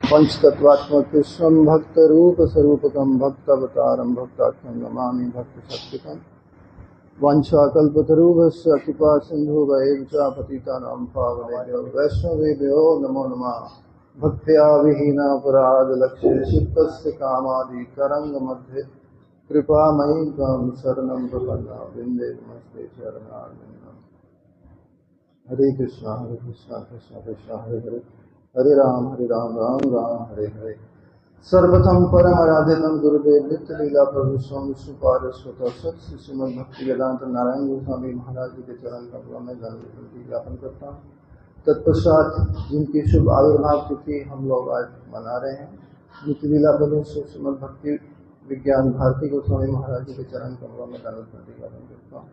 पंचतत्वात्मक कृष्णं भक्त रूप स्वरूपकं भक्तावतारं भक्ताख्यं नमामि भक्त शक्तिकं वंशाकल्पतरुभ्यश्च कृपा सिन्धुभैव च पतितानां पावनेभ्यो वैष्णवेभ्यो नमो नमः। भक्त्या विहीनापराधलक्ष्ये क्षिप्तस्य कामादि तरङ्गमध्ये कृपामयीं त्वां शरणं प्रपन्ना वन्दे नमस्ते शरणार्थिम्। हरे कृष्णा कृष्णा कृष्णा हरे हरे हरे राम राम राम हरे हरे। सर्वप्रथम परम आराध्यतम गुरुदेव नित्य लीला प्रभु स्वामी विष्णुपाद स्वतः सत्य श्रीमद् भक्ति वेदांत नारायण गोस्वामी महाराज जी के चरण कमलों में धन्यवाद ज्ञापन करता हूँ। तत्पश्चात जिनकी शुभ आविर्भाव तिथि हम लोग आज मना रहे हैं, नित्य लीला प्रभु श्रीमद् भक्ति विज्ञान भारती गोस्वामी महाराज जी के चरण कमलों में धन्यवाद ज्ञापन करता हूँ।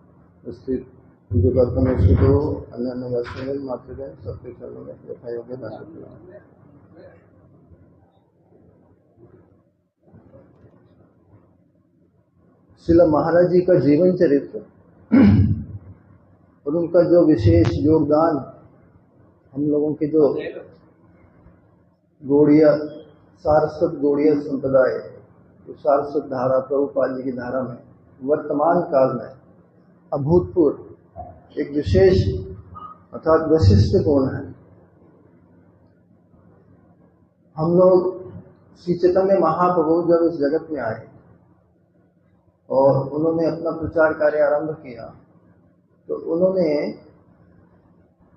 स्थित जो कल्पनेश्वर को अन्य अन्य वैष्णव मातृगण सबके चरणों में यथा योग्य दर्शन किया। श्रील महाराज जी का जीवन चरित्र और उनका जो विशेष योगदान हम लोगों के जो गौड़िया सारस्वत गौड़िया संप्रदाय, जो सारस्वत धारा प्रभुपाद जी की धारा में वर्तमान काल में अभूतपूर्व एक विशेष अर्थात वैशिष्ट्यपूर्ण है। हम लोग श्री चैतन्य महाप्रभु जब इस जगत में आए और उन्होंने अपना प्रचार कार्य आरंभ किया, तो उन्होंने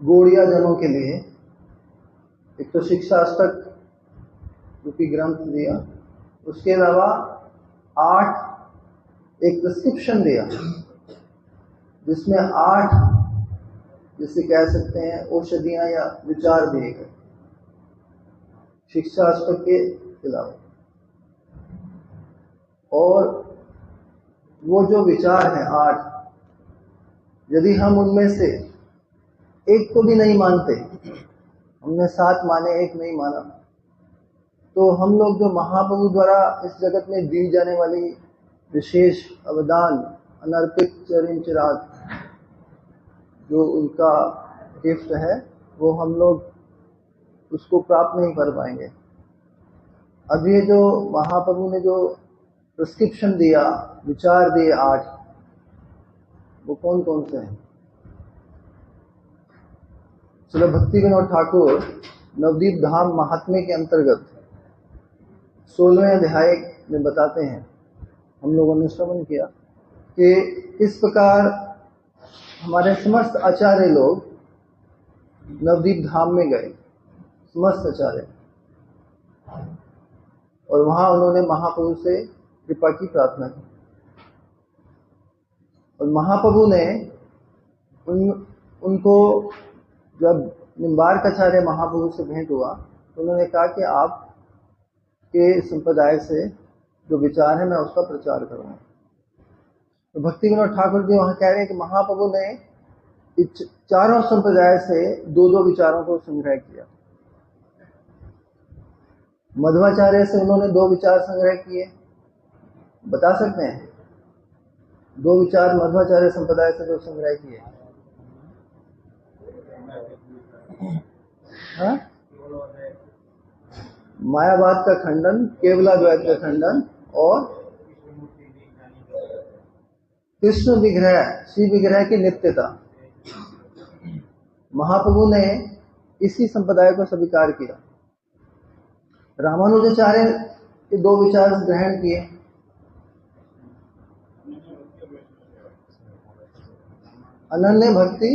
गौड़िया जनों के लिए एक तो शिक्षाष्टक रूपी ग्रंथ दिया, उसके अलावा 8 एक प्रिस्क्रिप्शन दिया जिसमें 8 जिसे कह सकते हैं औषधियां या विचार दिए गए शिक्षाष्टक के अलावा। और वो जो विचार हैं 8, यदि हम उनमें से एक को भी नहीं मानते, हमने 7 माने एक नहीं माना, तो हम लोग जो महाप्रभु द्वारा इस जगत में दी जाने वाली विशेष अवदान अनर्पित चरण चिराग जो उनका गिफ्ट है, वो हम लोग उसको प्राप्त नहीं कर पाएंगे। अब ये जो महाप्रभु ने जो प्रिस्क्रिप्शन दिया, विचार दिए 8, वो कौन कौन से हैं? श्रील भक्ति विनोद ठाकुर नवदीप धाम महात्म्य के अंतर्गत 16वें अध्याय में बताते हैं, हम लोगों ने श्रवण किया कि इस प्रकार हमारे समस्त आचार्य लोग नवदीप धाम में गए, समस्त आचार्य, और वहां उन्होंने महाप्रभु से कृपा की प्रार्थना की। और महाप्रभु ने उनको जब निम्बार्काचार्य महाप्रभु से भेंट हुआ तो उन्होंने कहा कि आप के संप्रदाय से जो विचार है मैं उसका प्रचार करूंगा। तो भक्ति विनोद ठाकुर जी वहां कह रहे हैं कि महाप्रभु ने इस चारों संप्रदाय से 2-2 विचारों को संग्रह किया। मध्वाचार्य से उन्होंने 2 विचार संग्रह किए, बता सकते हैं 2 विचार मध्वाचार्य संप्रदाय से जो संग्रह किए? हाँ? मायावाद का खंडन, केवलाद्वैत का खंडन और कृष्ण विग्रह, श्री विग्रह की नित्यता। महाप्रभु ने इसी संप्रदाय को स्वीकार किया। रामानुजाचार्य के 2 विचार ग्रहण किए, अनन्य भक्ति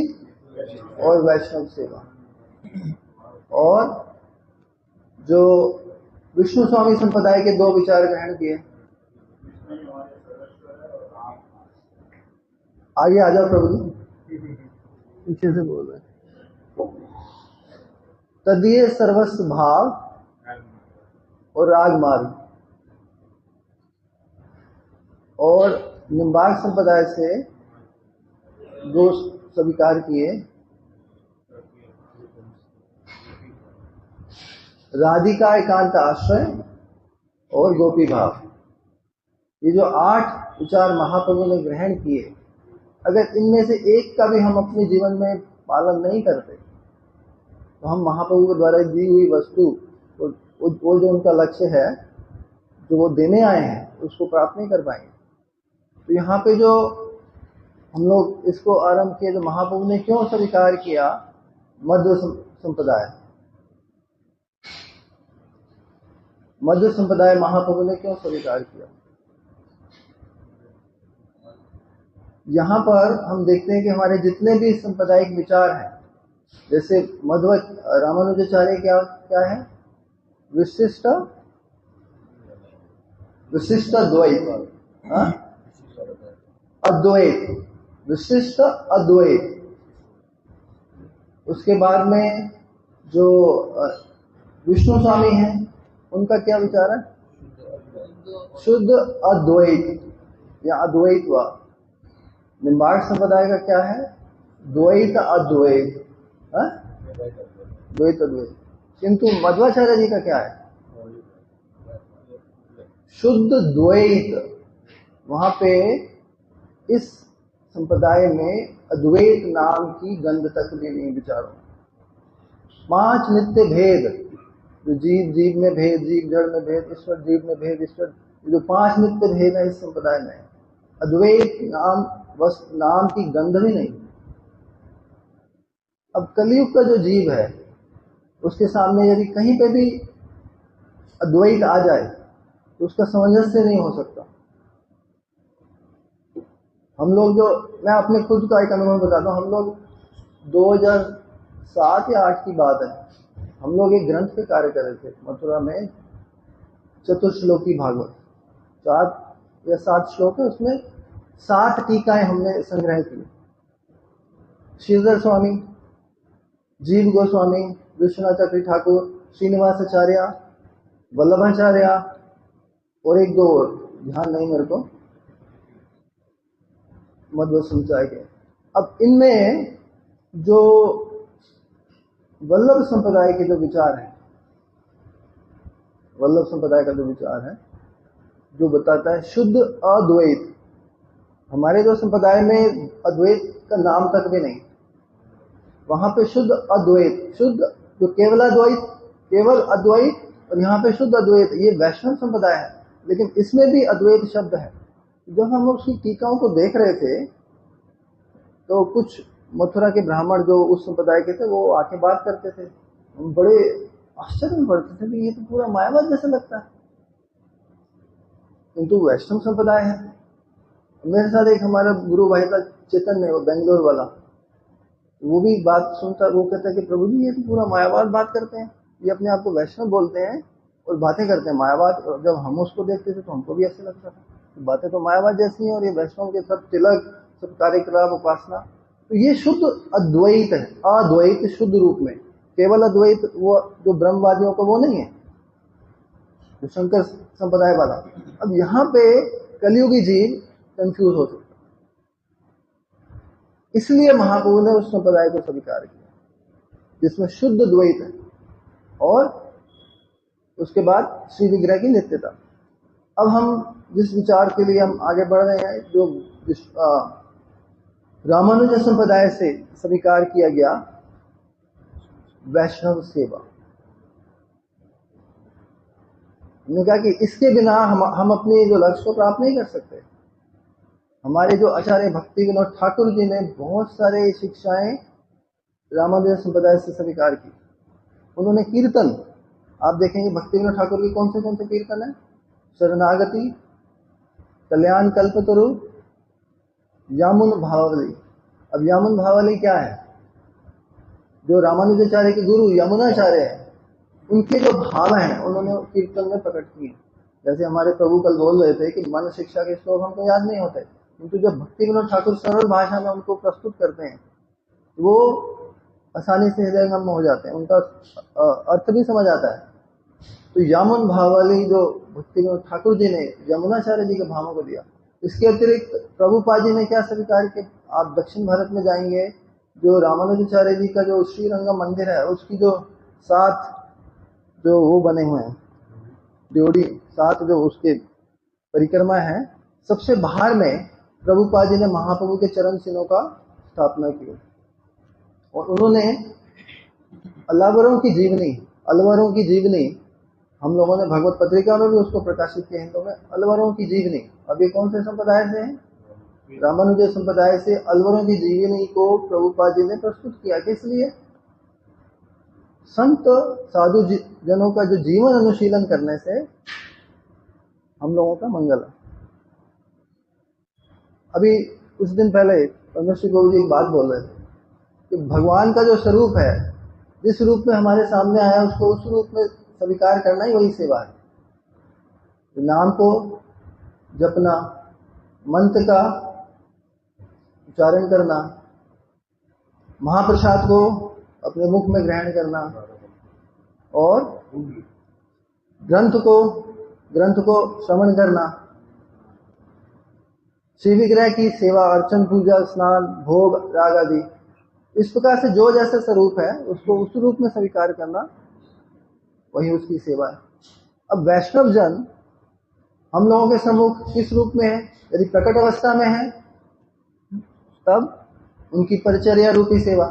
और वैष्णव सेवा। और जो विष्णु स्वामी संप्रदाय के 2 विचार ग्रहण किए। आगे आ जाओ प्रभु जी, पीछे से बोल रहे। तदीय सर्वस्व भाव और राग मार्ग। और निम्बार्क संप्रदाय से 2 स्वीकार किए, राधिका एकांत आश्रय और गोपी भाव। ये जो 8 विचार महाप्रभु ने ग्रहण किए, अगर इनमें से एक का भी हम अपने जीवन में पालन नहीं करते तो हम महाप्रभु के द्वारा दी हुई वस्तु वो जो उनका लक्ष्य है, जो वो देने आए हैं, उसको प्राप्त नहीं कर पाएंगे। तो यहाँ पे जो हम लोग इसको आरंभ किए, जो महाप्रभु ने क्यों स्वीकार किया मध्व संप्रदाय, मध्व संप्रदाय महाप्रभु ने क्यों स्वीकार किया? यहाँ पर हम देखते हैं कि हमारे जितने भी सांप्रदायिक विचार हैं, जैसे मध्व रामानुजाचार्य क्या क्या है, विशिष्ट द्वैत, अद्वैत, विशिष्ट अद्वैत। उसके बाद में जो विष्णु स्वामी हैं, उनका क्या विचार है, शुद्ध अद्वैत या अद्वैतवाद। निम्बार्क संप्रदाय का क्या है, द्वैत अद्वैत, द्वैत अद्वैत। किंतु मध्वाचार्य जी का क्या है, शुद्ध द्वैत। वहां पे इस संप्रदाय में अद्वैत नाम की गंध तक भी नहीं विचारों। 5 नित्य भेद, जो जीव जीव में भेद, जीव जड़ में भेद, ईश्वर जीव में भेद, ईश्वर, जो 5 नित्य भेद है इस संप्रदाय में, अद्वैत नाम की गंध भी नहीं। अब कलयुग का जो जीव है, उसके सामने यदि कहीं पे भी अद्वैत आ जाए तो उसका सामंजस्य नहीं हो सकता। हम लोग जो, मैं अपने खुद का एक अनुभव बताता हूँ। हम लोग 2007 या 8 की बात है, हम लोग एक ग्रंथ पे कार्य कर रहे थे मथुरा में, चतुश्लोकी भागवत, 4 या 7 श्लोक है, उसमें 7 टीकाएं हमने संग्रह की। श्रीधर स्वामी, जीव गोस्वामी, विश्वनाथ चक्री ठाकुर, श्रीनिवासाचार्य, वल्लभाचार्य और 1-2 और ध्यान नहीं मेरे को, मध्व संप्रदाय के। अब इनमें जो वल्लभ संप्रदाय के जो विचार हैं, वल्लभ संप्रदाय का जो विचार है, जो बताता है शुद्ध अद्वैत। हमारे जो संप्रदाय में अद्वैत का नाम तक भी नहीं, वहां पे शुद्ध अद्वैत, शुद्ध जो केवल अद्वैत, और यहाँ पे शुद्ध अद्वैत, ये वैष्णव संप्रदाय है, लेकिन इसमें भी अद्वैत शब्द है। जब हम लोग उसकी टीकाओं को देख रहे थे तो कुछ मथुरा के ब्राह्मण जो उस संप्रदाय के थे, वो आके बात करते थे, हम बड़े आश्चर्य में पड़ते थे कि ये तो पूरा मायावाद जैसा लगता है, किंतु वैष्णव संप्रदाय है। मेरे साथ एक हमारा गुरु भाई था चेतन, वो बेंगलोर वाला, वो भी बात सुनता, वो कहता है कि प्रभु जी ये तो पूरा मायावाद बात करते हैं, ये अपने आप को वैष्णव बोलते हैं और बातें करते हैं मायावाद। और जब हम उसको देखते थे तो हमको भी ऐसे लगता था, बातें तो मायावाद जैसी हैं, और ये वैष्णव के सब तिलक, सब कार्यकलाप, उपासना। तो ये शुद्ध अद्वैत है, अद्वैत शुद्ध रूप में। केवल अद्वैत वो जो ब्रह्मवादियों को वो नहीं है, जो शंकर संप्रदाय वाला। अब यहाँ पे कलयुगी जीव कंफ्यूज हो सकता, इसलिए महाप्रभु ने उस संप्रदाय को स्वीकार किया जिसमें शुद्ध द्वैत है, और उसके बाद श्री विग्रह की नित्यता। अब हम जिस विचार के लिए हम आगे बढ़ रहे हैं, जो रामानुज संप्रदाय से स्वीकार किया गया, वैष्णव सेवा। हमने कहा कि इसके बिना हम अपने जो लक्ष्य को प्राप्त नहीं कर सकते। हमारे जो आचार्य भक्ति विनोद ठाकुर जी ने बहुत सारे शिक्षाएं रामानुज संप्रदाय से स्वीकार की। उन्होंने कीर्तन, आप देखेंगे भक्ति विनोद ठाकुर के कौन से कीर्तन है, शरणागति, कल्याण कल्पतरु, यामुन भावावली। अब यामुन भावावली क्या है, जो रामानुजाचार्य के गुरु यमुनाचार्य हैं, उनके जो भाव हैं उन्होंने कीर्तन में प्रकट किए। जैसे हमारे प्रभु कल बोल रहे थे कि मन शिक्षा के श्लोक हमको याद नहीं होते, किंतु जब भक्ति विनोद ठाकुर सरल भाषा में उनको प्रस्तुत करते हैं वो आसानी से हृदयंगम हो जाते हैं, उनका अर्थ भी समझ आता है। तो यामुन भावावली जो भक्ति विनोद ठाकुर जी ने यमुनाचार्य जी के भावों को दिया। इसके अतिरिक्त प्रभुपाद जी ने क्या स्वीकार किया, आप दक्षिण भारत में जाएंगे, जो रामानुजाचार्य जी का जो श्रीरंगम मंदिर है, उसकी जो 7 जो वो बने हुए हैं ड्योढ़ी, 7 जो उसके परिक्रमा है, सबसे बाहर में प्रभुपाद जी ने महाप्रभु के चरण चिन्हों का स्थापना की, और उन्होंने अलवरों की जीवनी हम लोगों ने भगवत पत्रिका में भी उसको प्रकाशित किया हिंदू में, अलवरों की जीवनी। अब ये कौन से संप्रदाय से है? रामानुज संप्रदाय से अलवरों की जीवनी को प्रभुपाद जी ने प्रस्तुत किया। किस लिए? संत साधु जनों का जो जीवन अनुशीलन करने से हम लोगों का मंगल है। अभी कुछ दिन पहले परमेश्वर गुरु जी एक बात बोल रहे थे कि भगवान का जो स्वरूप है, जिस रूप में हमारे सामने आया उसको उस रूप में स्वीकार करना ही वही सेवा है। नाम को जपना, मंत्र का उच्चारण करना, महाप्रसाद को अपने मुख में ग्रहण करना और ग्रंथ को श्रवण करना, श्री विग्रह की सेवा, अर्चन, पूजा, स्नान, भोग, राग आदि, इस प्रकार से जो जैसा स्वरूप है उसको उस रूप में स्वीकार करना, वही उसकी सेवा है। अब वैष्णव जन हम लोगों के सम्मुख किस रूप में है? यदि प्रकट अवस्था में है तब उनकी परिचर्या रूपी सेवा।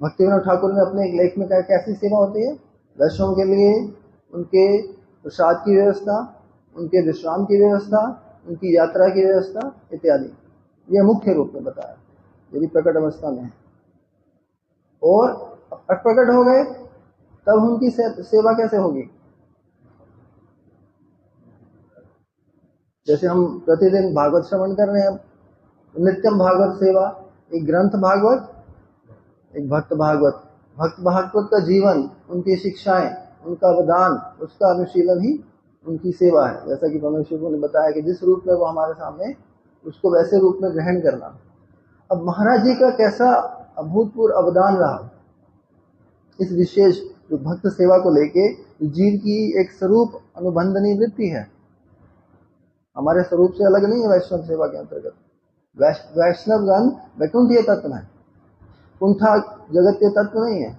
भक्तिविनोद ठाकुर ने अपने एक लेख में कहा कैसी सेवा होती है वैष्णव के लिए? उनके प्रसाद की व्यवस्था, उनके विश्राम की व्यवस्था, उनकी यात्रा की व्यवस्था इत्यादि, यह मुख्य रूप में बताया यदि प्रकट अवस्था में है। और प्रकट हो गए तब उनकी सेवा कैसे होगी? जैसे हम प्रतिदिन भागवत श्रवण कर रहे हैं, नित्यम भागवत सेवा, एक ग्रंथ भागवत, एक भक्त भागवत। भक्त भागवत का जीवन, उनकी शिक्षाएं, उनका अवदान, उसका अनुशीलन ही उनकी सेवा है। जैसा कि परमेश्वर ने बताया कि जिस रूप में वो हमारे सामने, उसको वैसे रूप में ग्रहण करना। अब महाराज जी का कैसा अभूतपूर्व अवदान रहा इस विशेष जो भक्त सेवा को लेके, जीव की एक स्वरूप अनुबंधनी वृत्ति है, हमारे स्वरूप से अलग नहीं है। वैष्णव सेवा के अंतर्गत वैष्णवगण वैकुंठीय तत्व है, कुंठा जगतीय तत्व नहीं है।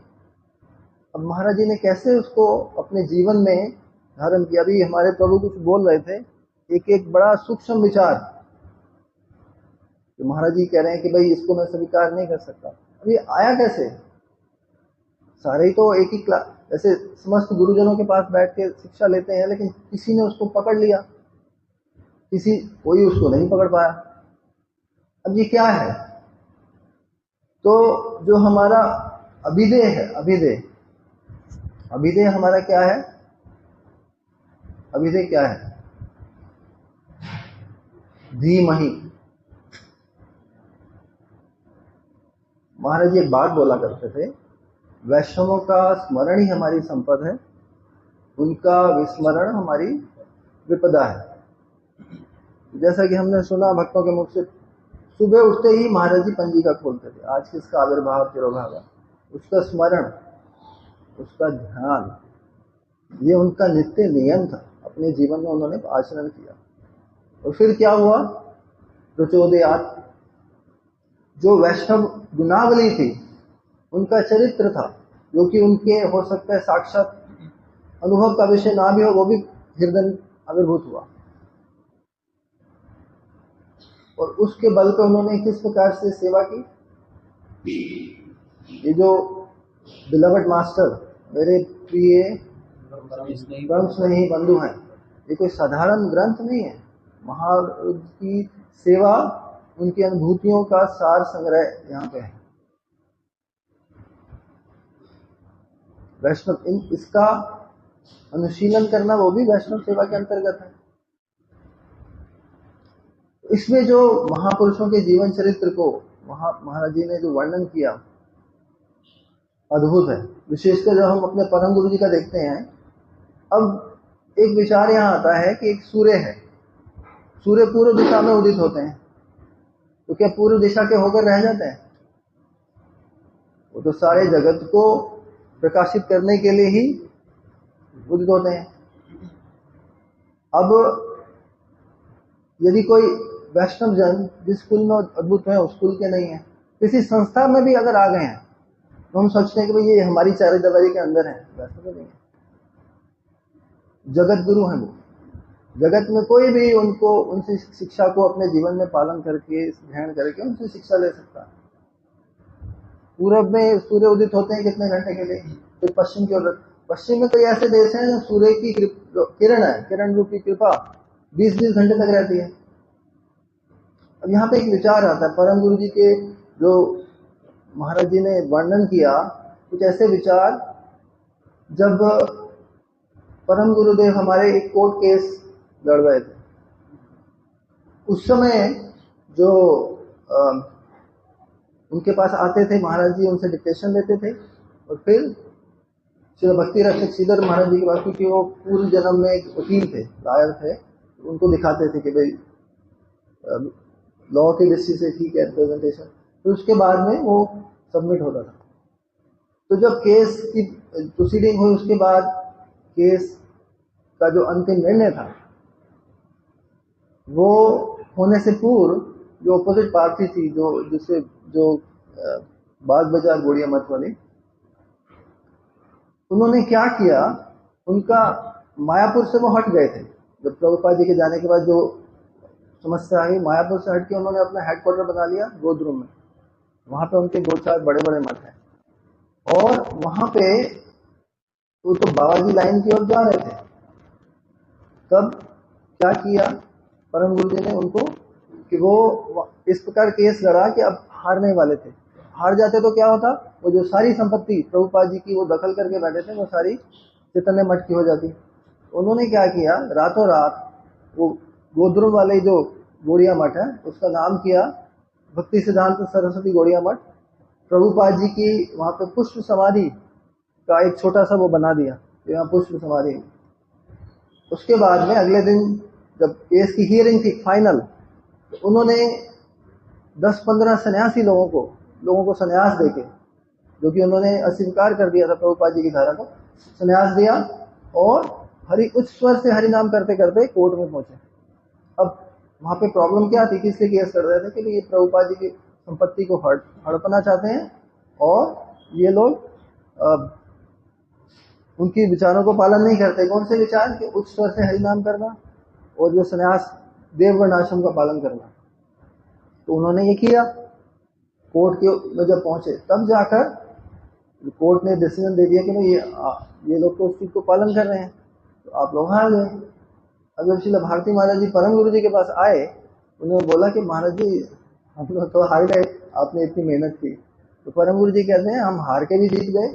अब महाराज जी ने कैसे उसको अपने जीवन में धारण किया? अभी हमारे प्रभु कुछ बोल रहे थे, एक बड़ा सूक्ष्म विचार तो महाराज जी कह रहे हैं कि भाई इसको मैं स्वीकार नहीं कर सकता। अब ये आया कैसे? सारे ही तो एक ही क्लास, जैसे समस्त गुरुजनों के पास बैठ के शिक्षा लेते हैं, लेकिन किसी ने उसको पकड़ लिया, कोई उसको नहीं पकड़ पाया। अब ये क्या है? तो जो हमारा अभिधेय है, अभिधेय हमारा क्या है? अभिधेय क्या है? धीमहि। महाराज जी एक बात बोला करते थे, वैष्णवों का स्मरण ही हमारी संपद है, उनका विस्मरण हमारी विपदा है। जैसा कि हमने सुना भक्तों के मुख से, सुबह उठते ही महाराज जी पंजिका खोलते थे, आज किसका आविर्भाव तिरोभाव, उसका स्मरण, उसका ध्यान, ये उनका नित्य नियम था। अपने जीवन में उन्होंने आचरण किया। और फिर क्या हुआ? प्रचोदयात्, जो वैष्णव गुणावली थी, उनका चरित्र था, जो कि उनके हो सकता है साक्षात अनुभव का विषय ना भी हो, वो भी हृदय आविर्भूत हुआ। और उसके बल पर उन्होंने किस प्रकार से सेवा की? ये जो बिलवड मास्टर, मेरे प्रिय परम स्नेही बंधु हैं, ये कोई साधारण ग्रंथ नहीं है। महाराज की सेवा, उनकी अनुभूतियों का सार संग्रह यहाँ पे है। वैष्णव इसका अनुशीलन करना वो भी वैष्णव सेवा के अंतर्गत है। इसमें जो महापुरुषों के जीवन चरित्र को महाराज जी ने जो वर्णन किया, अद्भुत है। विशेषकर जब हम अपने परम गुरु जी का देखते हैं, अब एक विचार यहाँ आता है कि एक सूर्य है, सूर्य पूर्व दिशा में उदित होते हैं, तो क्या पूर्व दिशा के होकर रह जाते हैं? वो तो सारे जगत को प्रकाशित करने के लिए ही उदित होते हैं। अब यदि कोई वैष्णव जन जिस कुल में अद्भुत है उस कुल के नहीं है, किसी संस्था में भी अगर आ गए हैं, तो हम सोचते हैं कि भाई ये हमारी चारिदवारी के अंदर है, वैसे तो नहीं है। जगत गुरु हैं वो, जगत में कोई भी उनको उनसे शिक्षा को अपने जीवन में पालन करके, ग्रहण करके उनसे शिक्षा ले सकता है। पूरब में सूर्य उदित होते हैं कितने घंटे के लिए, फिर पश्चिम की ओर पश्चिम में कई ऐसे देश हैं जहाँ सूर्य की किरण है, किरण रूपी कृपा 20-20 घंटे तक रहती है। अब यहाँ पे एक विचार आता है, परम गुरु जी के जो महाराज जी ने वर्णन किया कुछ ऐसे विचार, जब परम गुरुदेव हमारे एक कोर्ट केस लड़ रहे थे, उस समय जो उनके पास आते थे महाराज जी, उनसे डिक्टेशन लेते थे और फिर श्री भक्ति रक्षक श्रीधर महाराज जी के पास, क्योंकि वो पूर्व जन्म में एक वकील थे, लॉयर थे, उनको दिखाते थे कि भाई लॉ की दृष्टि से ठीक है प्रेजेंटेशन, तो उसके बाद में वो सबमिट होता था। तो जब केस की प्रोसीडिंग हुई उसके बाद केस का जो अंतिम निर्णय था वो होने से पूर्व जो अपोजिट पार्टी थी, जो बाग बाजार गोड़िया मठ वाली, उन्होंने क्या किया, उनका मायापुर से वो हट गए थे। जब प्रभुपाद जी के जाने के बाद जो समस्या आई, मायापुर से हट के उन्होंने अपना हेडक्वार्टर बना लिया गोद्रुम में। वहां पे उनके 2-4 बड़े बड़े मठ हैं और वहां पे वो तो बाबा जी लाइन की ओर जा रहे थे। तब क्या किया परम गुरु जी ने उनको कि वो इस प्रकार केस लड़ा कि अब हारने वाले थे। हार जाते तो क्या होता, वो जो सारी संपत्ति प्रभुपाद जी की वो दखल करके बैठे थे, वो सारी चैतन्य मठ की हो जाती। उन्होंने क्या किया, रातों रात वो गोद्रुम वाले जो गोड़िया मठ है उसका नाम किया भक्ति सिद्धांत सरस्वती गोड़िया मठ। प्रभुपाद जी की वहां पे पुष्प समाधि का एक छोटा सा वो बना दिया, यहाँ पुष्प समाधि। उसके बाद में अगले दिन जब केस की हियरिंग थी फाइनल, तो उन्होंने 10-15 सन्यासी लोगों को सन्यास देके, जो कि उन्होंने अस्वीकार कर दिया था प्रभुपाद जी की धारा को, सन्यास दिया और उच्च स्वर से हरि नाम करते करते कोर्ट में पहुंचे। अब वहां पे प्रॉब्लम क्या थी, किस लिए केस कर रहे थे कि ये प्रभुपाद जी की संपत्ति को हड़पना चाहते हैं और ये लोग उनकी विचारों को पालन नहीं करते। कौन से विचार, कि उच्च स्वर से हरि नाम करना और जो सन्यास देवगण आश्रम का पालन करना। तो उन्होंने ये किया। कोर्ट के में जब पहुंचे तब जाकर कोर्ट ने डिसीजन दे दिया कि भाई ये लोग तो उस चीज को पालन कर रहे हैं, तो आप लोग हार गए। अब जब श्रील भारती महाराज जी परम गुरु जी के पास आए, उन्होंने बोला कि महाराज जी हम लोग तो हार गए, आपने इतनी मेहनत की। तो परम गुरु जी कहते हैं हम हार के भी जीत गए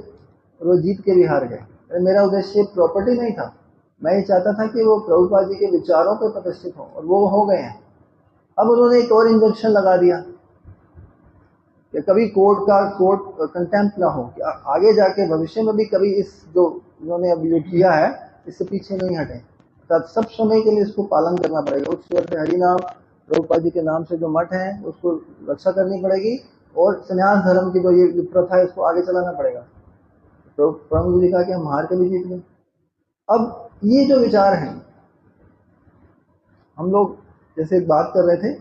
और वो जीत के भी हार गए। मेरा उद्देश्य प्रॉपर्टी नहीं था, मैं ये चाहता था कि वो प्रभुपाद जी के विचारों पर प्रतिष्ठित हो, और वो हो गए हैं। अब उन्होंने एक और इंजेक्शन लगा दिया कि कभी कोर्ट कंटेम्प्ट ना हो, कि आगे जाके भविष्य में भी कभी इस जो उन्होंने अभी जो किया है इससे पीछे नहीं हटे। सब समय के लिए इसको पालन करना पड़ेगा। उच्च स्वर से हरिनाम, प्रभुपाद जी के नाम से जो मठ है उसको रक्षा करनी पड़ेगी, और संन्यास धर्म की जो ये प्रथा है इसको आगे चलाना पड़ेगा। तो परम गुरु जी कहा कि हम हार के भी जीत गए। अब ये जो विचार हैं, हम लोग जैसे एक बात कर रहे थे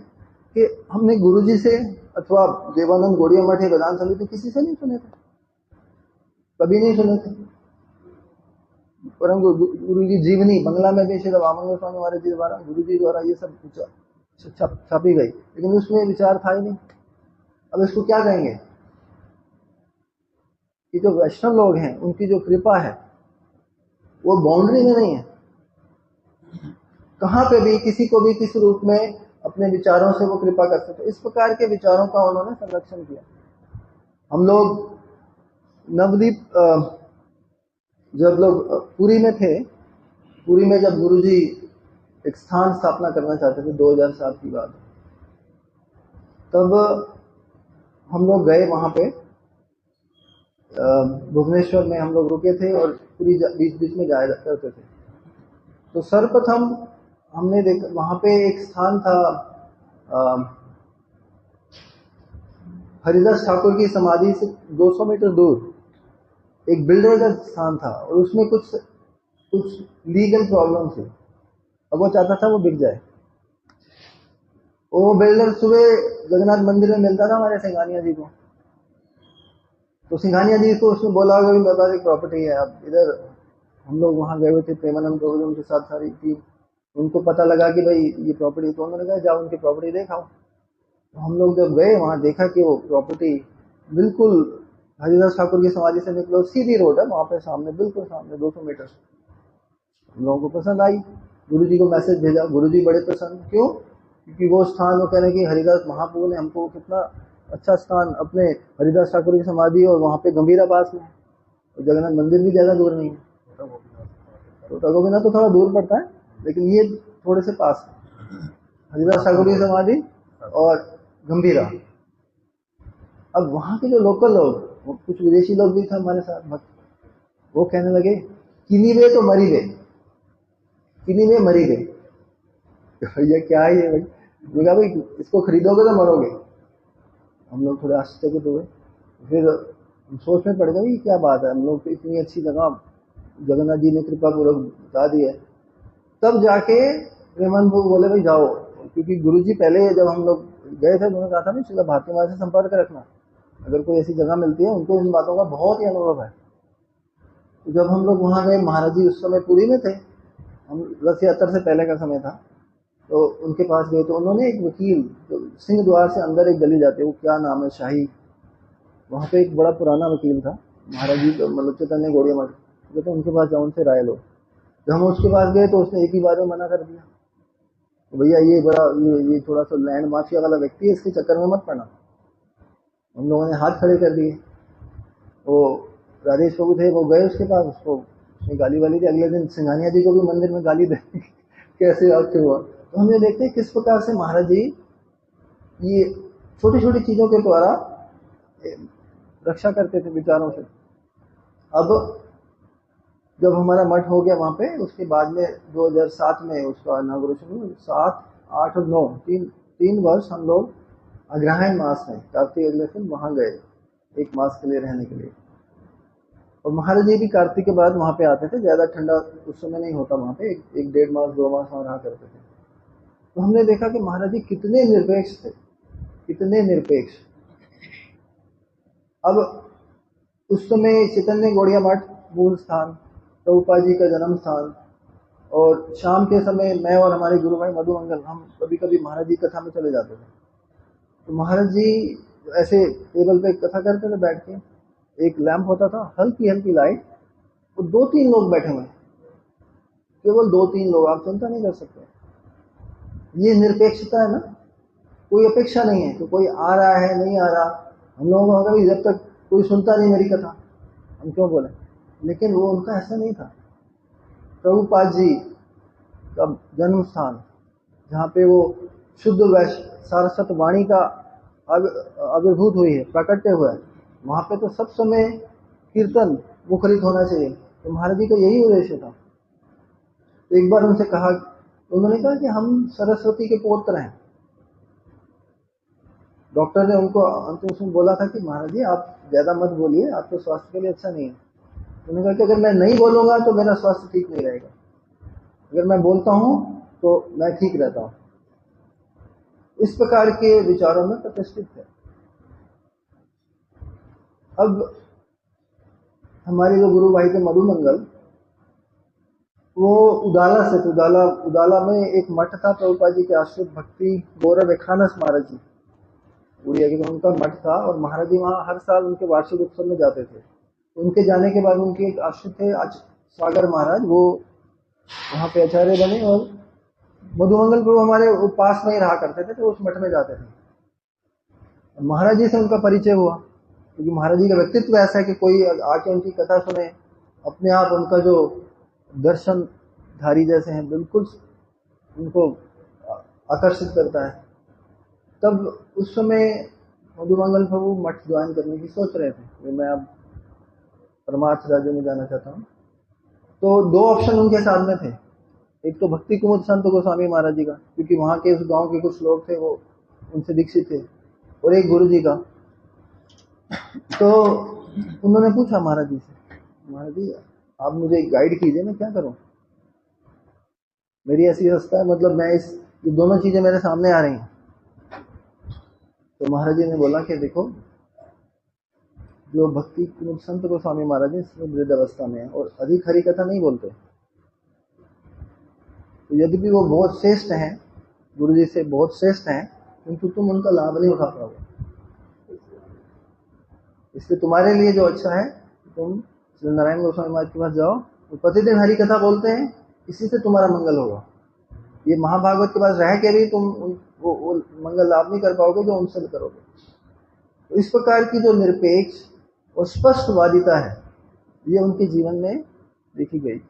कि हमने गुरुजी से अथवा देवानंद गोड़िया मठ या वेदांत समिति किसी से नहीं सुने थे, कभी नहीं सुने थे। परम गुरु की जीवनी बंगला में भी श्री वामन गोस्वामी महाराज जी द्वारा, गुरु जी द्वारा ये सब छापी गई, लेकिन उसमें विचार था ही नहीं। अब इसको क्या कहेंगे कि जो वैष्णव लोग हैं उनकी जो कृपा है वो बाउंड्री में नहीं है, कहां पे भी किसी को भी किस रूप में अपने विचारों से वो कृपा कर सकते। इस प्रकार के विचारों का उन्होंने संरक्षण किया। हम लोग नवदीप जब लोग पुरी में थे, पुरी में जब गुरुजी एक स्थान स्थापना करना चाहते थे 2007 की बात, तब हम लोग गए वहां पे। भुवनेश्वर में हम लोग रुके थे और पूरी बीच बीच में जाया करते थे। तो सर्वप्रथम हमने देखा वहां पे एक स्थान था, हरिदास ठाकुर की समाधि से 200 मीटर दूर एक बिल्डर का स्थान था, और उसमें कुछ लीगल प्रॉब्लम थी। अब वो चाहता था वो बिक जाए। वो बिल्डर सुबह जगन्नाथ मंदिर में मिलता था हमारे सिंघानिया जी को। तो सिंघानिया जी को उसने बोला होगा मेरे पास एक प्रॉपर्टी है। अब इधर हम लोग वहां गए हुए थे, प्रेमानंद प्रभु उनके साथ सारी टीम। उनको पता लगा कि भाई ये प्रॉपर्टी, तो उन्होंने कहा जाओ उनकी प्रॉपर्टी देखाओ। तो हम लोग जब गए वहां देखा कि वो प्रॉपर्टी बिल्कुल हरिदास ठाकुर की समाधि से निकलो, सीधी रोड है वहां पे सामने, बिल्कुल सामने 200 मीटर। हम लोगों को पसंद आई, गुरुजी को मैसेज भेजा, गुरुजी बड़े प्रसन्न। क्यों? क्योंकि वो स्थान, वो कह रहे हैं कि हरिदास महाप्रभु ने हमको कितना अच्छा स्थान, अपने हरिदास ठाकुर की समाधि और वहाँ पे गंभीरा पास में, और जगन्नाथ मंदिर भी ज्यादा दूर नहीं है। छोटा गोविंदा तो थोड़ा दूर पड़ता है, लेकिन ये थोड़े से पास है, हरिदास ठाकुर की समाधि और गंभीरा। अब वहाँ के जो लोकल लोग, कुछ विदेशी लोग भी थे हमारे साथ भक्त, वो कहने लगे किन्हीं वे तो मरी गए, किन्हीं वे मरी गए। भैया क्या है ये भाई? बोला भाई इसको खरीदोगे तो मरोगे। हम लोग थोड़े आश्चर्यचकित हुए, फिर सोच में पड़ गए ये क्या बात है, हम लोग इतनी अच्छी जगह जगन्नाथ जी ने कृपा पूर्वक बता दी है। तब जाके प्रेमानंद प्रभु बोले भाई जाओ, क्योंकि गुरुजी पहले जब हम लोग गए थे उन्होंने कहा था ना श्रील भारती माता से संपर्क रखना, अगर कोई ऐसी जगह मिलती है, उनको इन बातों का बहुत ही अनुभव है। तो जब हम लोग वहाँ गए, महाराज जी उस समय पुरी में थे, हम रथ यात्रा से पहले का समय था, तो उनके पास गए तो उन्होंने एक वकील, तो सिंह द्वार से अंदर एक गली जाती है, वो क्या नाम है, शाही, वहाँ पे एक बड़ा पुराना वकील था महाराज जी, तो मतलब चैतन्य गौड़िया मठ, कहते उनके पास जाओ, उनसे राय लो। जब हम उसके पास गए तो उसने एक ही बार में मना कर दिया, तो भैया ये बड़ा ये थोड़ा सा लैंड माफिया वाला व्यक्ति है, इसके चक्कर में मत पड़ना। हम लोगों ने हाथ खड़े कर दिए। वो राजेश प्रभु थे, वो गए उसके पास, उसको उसने गाली वाली दी। अगले दिन सिंघानिया जी को भी मंदिर में गाली दे कैसे आपके हुआ। तो हम ये देखते हैं किस प्रकार से महाराज जी ये छोटी छोटी चीजों के द्वारा रक्षा करते थे विचारों से। अब जब हमारा मठ हो गया वहाँ पे, उसके बाद में 2007 में उसका इनॉग्रेशन हुआ, 7, 8 और 9 तीन वर्ष हम लोग अग्रहायण मास में, कार्तिक अगले दिन वहाँ गए एक मास के लिए रहने के लिए। और महाराज जी भी कार्तिक के बाद वहाँ पे आते थे, ज्यादा ठंडा उस समय नहीं होता वहाँ पे, एक 1.5 मास 2 मास वहाँ रहा करते थे। तो हमने देखा कि महाराज जी कितने निरपेक्ष थे, कितने निरपेक्ष। अब उस समय चैतन्य गौड़िया मठ मूल स्थान, प्रभुपाद जी का जन्म स्थान, और शाम के समय मैं और हमारे गुरु भाई मधु मंगल, हम कभी कभी महाराज जी कथा में चले जाते थे। तो महाराज जी ऐसे टेबल पे कथा करते थे बैठ के, एक लैंप होता था, हल्की हल्की लाइट, वो 2-3 लोग बैठे हुए, केवल 2-3 लोग, आप चिंता नहीं कर सकते। ये निरपेक्षता है ना, कोई अपेक्षा नहीं है कि कोई आ रहा है नहीं आ रहा। हम लोगों को होगा जब तक कोई सुनता नहीं मेरी कथा हम क्यों बोले, लेकिन वो उनका ऐसा नहीं था। प्रभुपाद जी का जन्म स्थान, जहाँ पे वो शुद्ध वैश्य सारस्वत वाणी का आविर्भूत हुई है, प्रकट्य हुआ है, वहाँ पे तो सब समय कीर्तन मुखरित होना चाहिए। तो महाराज जी का यही उद्देश्य था। तो एक बार उनसे कहा, उन्होंने कहा कि हम सरस्वती के पौत्र हैं। डॉक्टर ने उनको अंतिम समय बोला था कि महाराज जी आप ज्यादा मत बोलिए, आपके स्वास्थ्य के लिए अच्छा नहीं है। उन्होंने कहा कि अगर मैं नहीं बोलूंगा तो मेरा स्वास्थ्य ठीक नहीं रहेगा, अगर मैं बोलता हूँ तो मैं ठीक रहता हूँ। इस प्रकार के विचारों में प्रतिष्ठित है। अब हमारे जो गुरु भाई थे मधु मंगल, वो उदाला से, उदाला में एक मठ था प्रभुपाद जी के आश्रित, भक्ति गौरव एखानस महाराज जी उड़िया के, उनका मठ था, और महाराज जी वहाँ हर साल उनके वार्षिक उत्सव में जाते थे। उनके जाने के बाद उनके एक आश्रित थे सागर महाराज, वो वहाँ पे आचार्य बने, और मधुमंगल प्रभु हमारे पास में ही रहा करते थे, तो उस मठ में जाते थे। महाराज जी से उनका परिचय हुआ, क्योंकि महाराज जी का व्यक्तित्व ऐसा है कि कोई आके उनकी कथा सुने, अपने आप उनका जो दर्शन धारी जैसे हैं, बिल्कुल उनको आकर्षित करता है। तब उस समय मधुमंगल प्रभु मठ ज्वाइन करने की सोच रहे थे, मैं अब परमार्थ राज्य में जाना चाहता हूँ। तो 2 ऑप्शन उनके सामने थे, एक तो भक्ति कुमुद संत गोस्वामी महाराज जी का, क्योंकि वहाँ के उस गांव के कुछ लोग थे वो उनसे दीक्षित थे, और एक गुरु जी का। तो उन्होंने पूछा महाराज जी से, महाराज जी आप मुझे गाइड कीजिए, मैं क्या करूं, मेरी ऐसी अवस्था है, मतलब मैं ये दोनों चीजें मेरे सामने आ रही हैं। तो महाराज जी ने बोला कि देखो, जो भक्ति कुमुद संत गोस्वामी महाराज जी वृद्ध अवस्था में है और अधिक हरि कथा नहीं बोलते, तो यद्यपि वो बहुत श्रेष्ठ हैं, गुरु जी से बहुत श्रेष्ठ हैं, किंतु तुम उनका लाभ नहीं उठा पाओगे। इसलिए तुम्हारे लिए जो अच्छा है, तुम श्री नारायण गोस्वामी महाराज के पास जाओ, वो प्रतिदिन हरि कथा बोलते हैं, इसी से तुम्हारा मंगल होगा। ये महाभागवत के पास रह के भी तुम वो मंगल लाभ नहीं कर पाओगे जो उनसे करोगे। तो इस प्रकार की जो निरपेक्ष और स्पष्टवादिता है, ये उनके जीवन में देखी गई।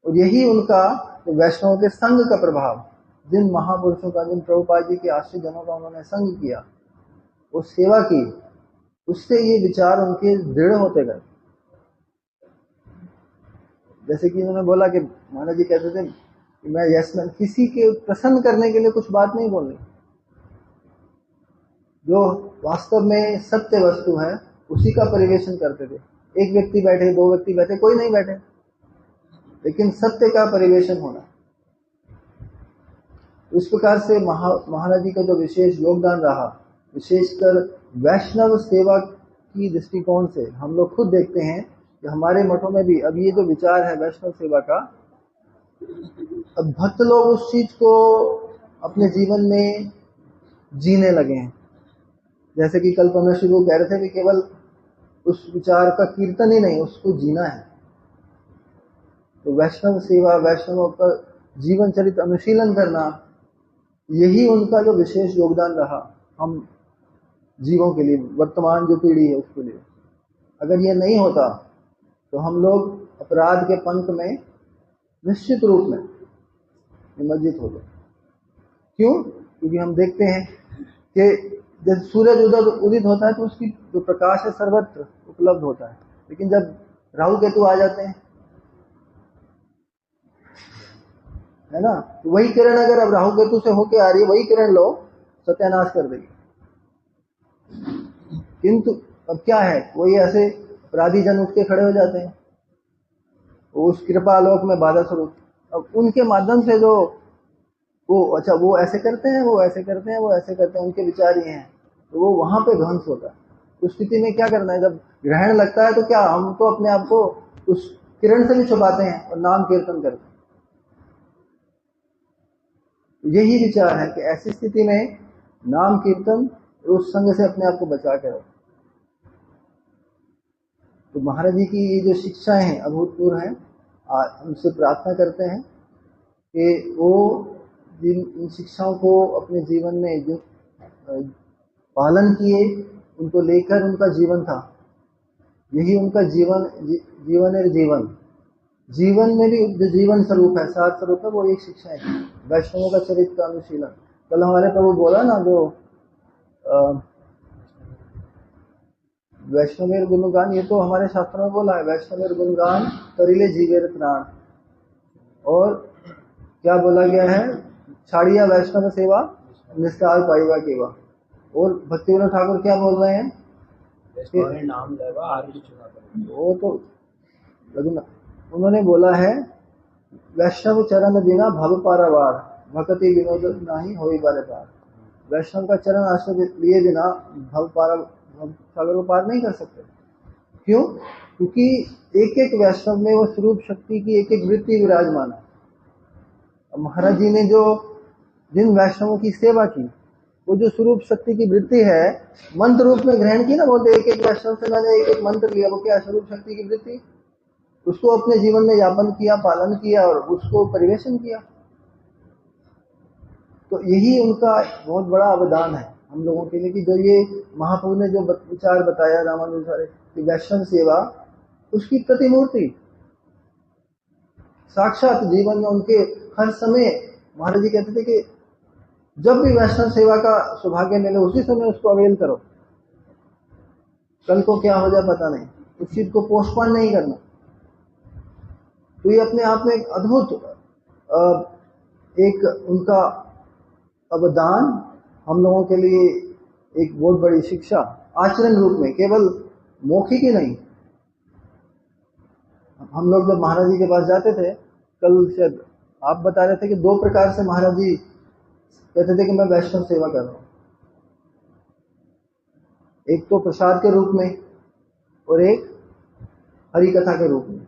और यही उनका वैष्णव के संग का प्रभाव, जिन महापुरुषों का, जिन प्रभुपाद जी के आश्रित जनों का उन्होंने संग किया और सेवा की, उससे ये विचार उनके दृढ़ होते गए। जैसे कि उन्होंने बोला कि महाराज जी कहते थे कि मैं यशमैन, किसी के प्रसन्न करने के लिए कुछ बात नहीं बोलनी, जो वास्तव में सत्य वस्तु है उसी का परिवेशन करते थे। एक व्यक्ति बैठे, दो व्यक्ति बैठे, कोई नहीं बैठे, लेकिन सत्य का परिवेशन होना। इस प्रकार से महाराज जी का जो विशेष योगदान रहा, विशेषकर वैष्णव सेवा की दृष्टिकोण से, हम लोग खुद देखते हैं कि हमारे मठों में भी अब ये जो विचार है वैष्णव सेवा का, अब भक्त लोग उस चीज को अपने जीवन में जीने लगे हैं। जैसे कि कल परमेश्वर वो कह रहे थे कि केवल उस विचार का कीर्तन ही नहीं, उसको जीना है। तो वैष्णव सेवा, वैष्णवों का जीवन चरित्र अनुशीलन करना, यही उनका जो विशेष योगदान रहा हम जीवों के लिए, वर्तमान जो पीढ़ी है उसके लिए। अगर ये नहीं होता तो हम लोग अपराध के पंख में निश्चित रूप में निमज्जित हो गए। क्यों? क्योंकि हम देखते हैं कि जब सूरज उदित होता है तो उसकी जो प्रकाश है सर्वत्र उपलब्ध होता है, लेकिन जब राहु केतु आ जाते हैं, है ना, तो वही किरण अगर अब राहु केतु से होके आ रही है, वही किरण लो सत्यानाश कर देगी। किंतु अब क्या है, वही ऐसे अपराधी जन उठ के खड़े हो जाते हैं, उस कृपा आलोक में बाधा स्वरूप। अब उनके माध्यम से जो वो ऐसे करते हैं, वो ऐसे करते हैं, वो ऐसे करते हैं, उनके विचार ये हैं, तो वो वहां पे ध्वंस होता है। उस स्थिति में क्या करना है, जब ग्रहण लगता है तो क्या हम तो अपने आप को उस किरण से भी छुपाते हैं और नाम कीर्तन करते हैं। यही विचार है कि ऐसी स्थिति में नाम कीर्तन उस संग से अपने आप को बचा के रखो। तो महाराज जी की ये जो शिक्षाएं हैं अभूतपूर्व हैं। उनसे प्रार्थना करते हैं कि वो इन शिक्षाओं को अपने जीवन में जो पालन किए, उनको लेकर उनका जीवन था, यही उनका जीवन में भी जो जीवन स्वरूप है, सार स्वरूप है, वो एक शिक्षा है, वैष्णवों का चरित्र का अनुशीलन। कल हमारे प्रभु बोला ना, जो वैष्णवेर गुणगान, ये तो हमारे शास्त्रों में बोला है, वैष्णवेर गुणगान करिले जीवेर प्राण। और क्या बोला गया है, छाड़िया वैष्णव सेवा निष्काल पाईवा केवा। और भक्ति विनोद ठाकुर क्या बोल रहे हैं, नाम वो तो उन्होंने बोला है, वैष्णव चरण बिना भव पारावार, भक्ति विनोद नहीं होई बारे पार। वैष्णव का चरण आश्रय लिए बिना भव सागर को पार नहीं कर सकते। क्यों? क्योंकि एक एक वैष्णव में वो स्वरूप शक्ति की एक एक वृत्ति विराजमान है। महाराज जी ने जो जिन वैष्णवों की सेवा की, वो जो स्वरूप शक्ति की वृत्ति है, मंत्र रूप में ग्रहण की ना, बोलते एक एक वैष्णव से मैंने एक एक मंत्र लिया, वो क्या स्वरूप शक्ति की वृत्ति, उसको अपने जीवन में यापन किया, पालन किया और उसको परिवेशन किया। तो यही उनका बहुत बड़ा अवदान है हम लोगों के लिए, कि जो ये महाप्रभु ने जो विचार बताया रामानुजाचार्य कि वैष्णव सेवा, उसकी प्रतिमूर्ति साक्षात जीवन में उनके हर समय। महाराज जी कहते थे कि जब भी वैष्णव सेवा का सौभाग्य मिले, उसी समय उसको अवेल करो, कल को क्या हो जाए पता नहीं, उस चीज को पोस्टपोन नहीं करना। तो ये अपने आप में एक अद्भुत एक उनका अवदान हम लोगों के लिए एक बहुत बड़ी शिक्षा, आचरण रूप में, केवल मौखिक ही नहीं। हम लोग जब महाराज जी के पास जाते थे, कल शायद आप बता रहे थे कि दो प्रकार से महाराज जी कहते थे कि मैं वैष्णव सेवा कर रहा हूं, एक तो प्रसाद के रूप में और एक हरि कथा के रूप में।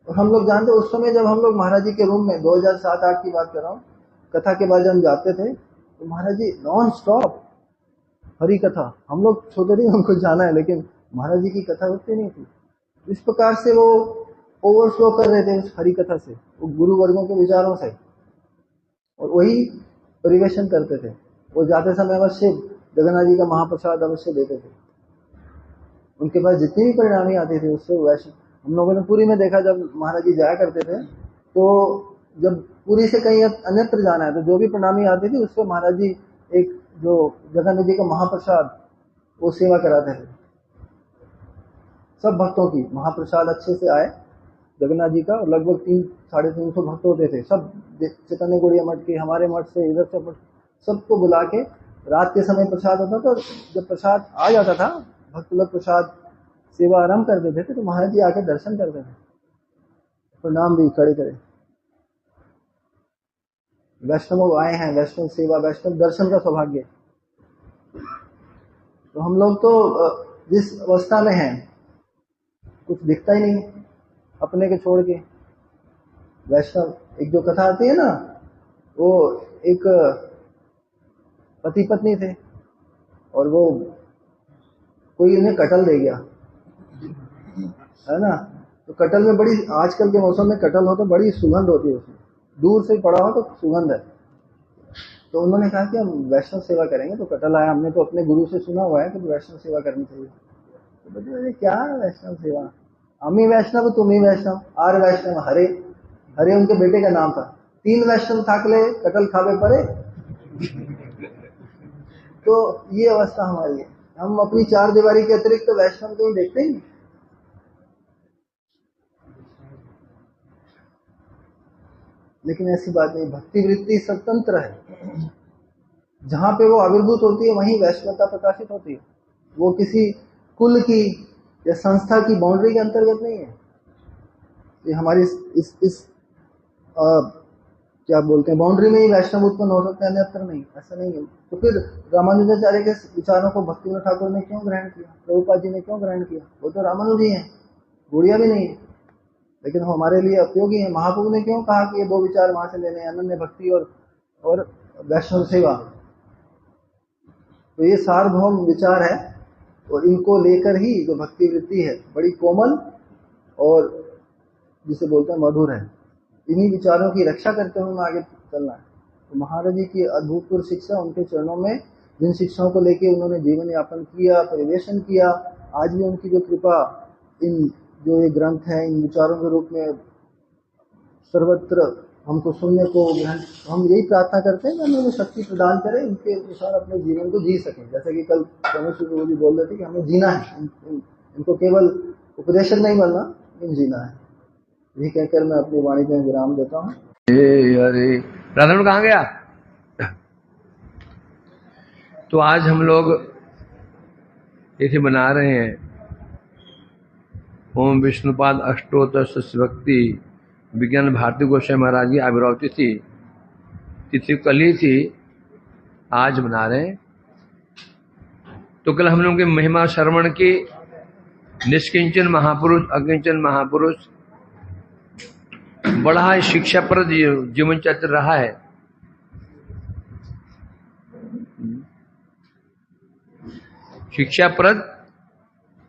और हम लोग जानते उस समय जब हम लोग महाराज जी के रूम में 2007-8 की बात कर रहा हूँ, कथा के बाद जब हम जाते थे तो महाराज जी नॉन स्टॉप हरि कथा। हम लोग सोचते थे हमको जाना है, लेकिन महाराज जी की कथा होती नहीं थी। इस प्रकार से वो ओवरफ्लो कर रहे थे उस हरि कथा से, वो गुरु वर्गों के विचारों से, और वही परिवेशन करते थे। वो जाते समय अवश्य जगन्नाथ जी का महाप्रसाद अवश्य देते थे। उनके पास जितनी भी परिणामी आती थी उससे वैसे, हम लोगों ने पुरी में देखा जब महाराज जी जाया करते थे, तो जब पुरी से कहीं अन्यत्र जाना है तो जो भी प्रणामी आती थी उससे महाराज जी एक जो जगन्नाथ जी का महाप्रसाद वो सेवा कराते थे। सब भक्तों की महाप्रसाद अच्छे से आए जगन्नाथ जी का, लगभग 300-350 भक्त होते थे। सब चैतन्य गौड़िया मठ के, हमारे मठ से, इधर से सबको बुला के रात के समय प्रसाद होता था। जब प्रसाद आ जाता था, भक्त लोग प्रसाद सेवा आरंभ कर देते थे, तो महाराज जी आके दर्शन करते थे, प्रणाम भी खड़े खड़े। वैष्णव आए हैं, वैष्णव सेवा, वैष्णव दर्शन का सौभाग्य। तो हम लोग तो जिस अवस्था में हैं कुछ दिखता ही नहीं अपने के छोड़ के। वैष्णव, एक जो कथा आती है ना, वो एक पति पत्नी थे और वो कोई उन्हें कटल दे गया, है ना। तो कटल में बड़ी, आजकल के मौसम में कटल हो तो बड़ी सुगंध होती है उसमें, दूर से पड़ा हो तो सुगंध है। तो उन्होंने कहा कि हम वैष्णव सेवा करेंगे। तो कटल आया, हमने तो अपने गुरु से सुना हुआ है कि वैष्णव सेवा करनी चाहिए। तो बोले क्या वैष्णव सेवा, हम ही वैष्णव तुम ही वैष्णव, आर वैष्णव हरे। हरे उनके बेटे का नाम था। 3 वैष्णव थाकले कटल खावे पड़े। तो ये अवस्था हमारी है, हम अपनी 4 दीवारी के अतिरिक्त तो वैष्णव कहीं देखते ही नहीं। लेकिन ऐसी बात नहीं, भक्ति वृत्ति स्वतंत्र है। जहां पे वो आविर्भूत होती है वहीं वैष्णवता प्रकाशित होती है। वो किसी कुल की या संस्था की बाउंड्री के अंतर्गत नहीं है। ये हमारी इस क्या बोलते हैं, बाउंड्री में ही वैष्णव उत्पन्न हो सकते हैं, अन्यत्र नहीं, ऐसा नहीं है। तो फिर रामानुजाचार्य के विचारों को भक्तिविनोद ठाकुर ने क्यों ग्रहण किया, प्रभुपाद जी ने क्यों ग्रहण किया? वो तो रामानुजी हैं, गुड़िया भी नहीं है, लेकिन वो हमारे लिए उपयोगी है। महाप्रभु ने क्यों कहा कि ये 2 विचार वहां से लेने, अनन्य भक्ति और वैष्णव सेवा? तो ये सार्वभौम विचार है, और इनको लेकर ही जो भक्ति वृत्ति है बड़ी कोमल और जिसे बोलते हैं मधुर है। इन्हीं विचारों की रक्षा करते हुए आगे चलना है। तो महाराज जी की अद्भुतपूर्व शिक्षा, उनके चरणों में जिन शिक्षाओं को लेके उन्होंने जीवन यापन किया, परिवेशन किया, आज भी उनकी जो कृपा, इन जो ये ग्रंथ हैं, इन विचारों के रूप में सर्वत्र हमको सुनने को, हम यही प्रार्थना करते हैं कि हमें वो शक्ति प्रदान करें, इनके अनुसार अपने जीवन को जी सकें। जैसे कि कल परमेश्वर जी बोल रहे थे कि हमें जीना है, इनको केवल उपदेशक नहीं बनना, लेकिन जीना है। यही कहकर मैं अपनी वाणी में विराम देता हूँ। अरे राधारमण कहाँ गया? तो आज हम लोग इसे बना रहे हैं ओम विष्णुपाद अष्टोत्तर भक्ति विज्ञान भारती गोस्वामी महाराज की आविर्भाव तिथि कल ही थी, आज बना रहे हैं। तो कल हम लोगों की महिमा श्रवण की। निष्किंचन महापुरुष, अकिंचन महापुरुष, बड़ा ही शिक्षाप्रद जीवन चरित्र रहा है। शिक्षाप्रद